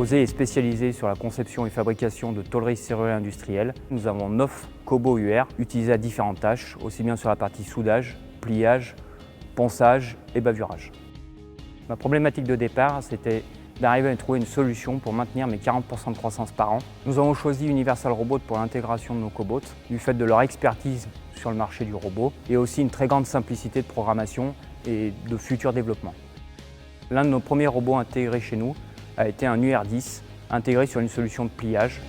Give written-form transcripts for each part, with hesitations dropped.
OSE est spécialisé sur la conception et fabrication de tôleries serrurées industrielles. Nous avons 9 cobots UR utilisés à différentes tâches, aussi bien sur la partie soudage, pliage, ponçage et bavurage. Ma problématique de départ, c'était d'arriver à trouver une solution pour maintenir mes 40% de croissance par an. Nous avons choisi Universal Robot pour l'intégration de nos cobots, du fait de leur expertise sur le marché du robot et aussi une très grande simplicité de programmation et de futur développement. L'un de nos premiers robots intégrés chez nous a été un UR10 intégré sur une solution de pliage.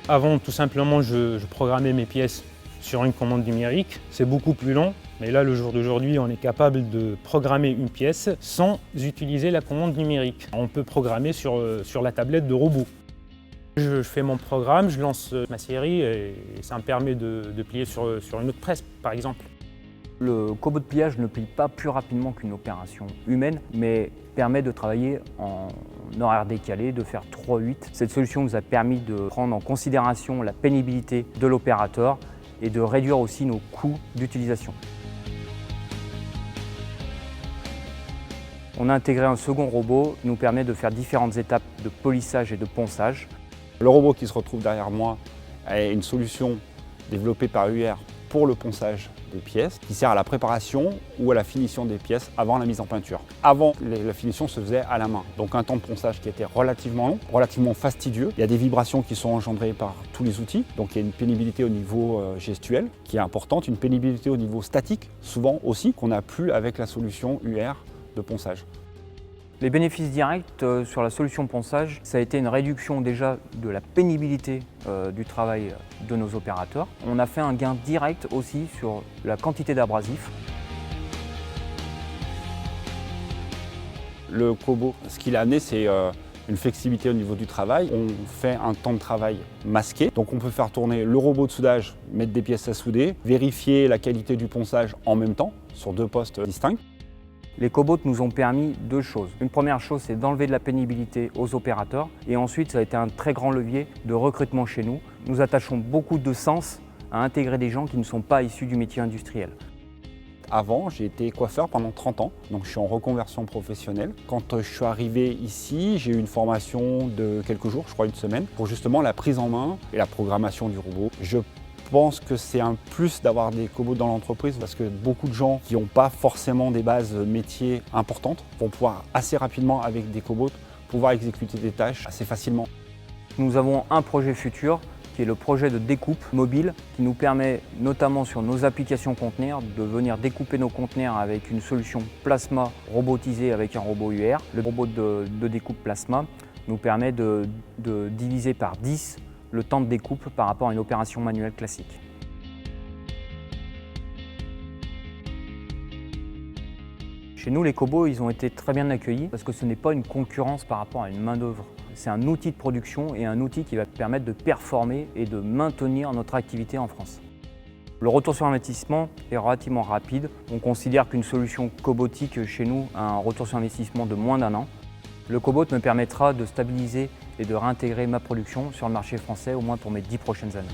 Avant, tout simplement, je programmais mes pièces sur une commande numérique. C'est beaucoup plus long, mais là, le jour d'aujourd'hui, on est capable de programmer une pièce sans utiliser la commande numérique. On peut programmer sur la tablette de robot. Je fais mon programme, je lance ma série et ça me permet de plier sur une autre presse, par exemple. Le cobot de pliage ne plie pas plus rapidement qu'une opération humaine, mais permet de travailler en horaire décalé, de faire 3-8. Cette solution nous a permis de prendre en considération la pénibilité de l'opérateur et de réduire aussi nos coûts d'utilisation. On a intégré un second robot qui nous permet de faire différentes étapes de polissage et de ponçage. Le robot qui se retrouve derrière moi est une solution développée par UR pour le ponçage des pièces, qui sert à la préparation ou à la finition des pièces avant la mise en peinture. Avant, la finition se faisait à la main, donc un temps de ponçage qui était relativement long, relativement fastidieux. Il y a des vibrations qui sont engendrées par tous les outils, donc il y a une pénibilité au niveau gestuel qui est importante, une pénibilité au niveau statique, souvent aussi, qu'on n'a plus avec la solution UR de ponçage. Les bénéfices directs sur la solution ponçage, ça a été une réduction déjà de la pénibilité du travail de nos opérateurs. On a fait un gain direct aussi sur la quantité d'abrasifs. Le Kobo, ce qu'il a amené, c'est une flexibilité au niveau du travail. On fait un temps de travail masqué, donc on peut faire tourner le robot de soudage, mettre des pièces à souder, vérifier la qualité du ponçage en même temps sur 2 postes distincts. Les cobots nous ont permis 2 choses. Une première chose, c'est d'enlever de la pénibilité aux opérateurs et ensuite, ça a été un très grand levier de recrutement chez nous. Nous attachons beaucoup de sens à intégrer des gens qui ne sont pas issus du métier industriel. Avant, j'ai été coiffeur pendant 30 ans, donc je suis en reconversion professionnelle. Quand je suis arrivé ici, j'ai eu une formation de quelques jours, je crois une semaine, pour justement la prise en main et la programmation du robot. Je pense que c'est un plus d'avoir des cobots dans l'entreprise parce que beaucoup de gens qui n'ont pas forcément des bases métiers importantes vont pouvoir assez rapidement avec des cobots pouvoir exécuter des tâches assez facilement. Nous avons un projet futur qui est le projet de découpe mobile qui nous permet notamment sur nos applications conteneurs de venir découper nos conteneurs avec une solution plasma robotisée avec un robot UR. Le robot de découpe plasma nous permet de diviser par 10 le temps de découpe par rapport à une opération manuelle classique. Chez nous, les cobots, ils ont été très bien accueillis parce que ce n'est pas une concurrence par rapport à une main-d'œuvre. C'est un outil de production et un outil qui va permettre de performer et de maintenir notre activité en France. Le retour sur investissement est relativement rapide. On considère qu'une solution cobotique chez nous a un retour sur investissement de moins d'1 an. Le cobot me permettra de stabiliser et de réintégrer ma production sur le marché français au moins pour mes 10 prochaines années.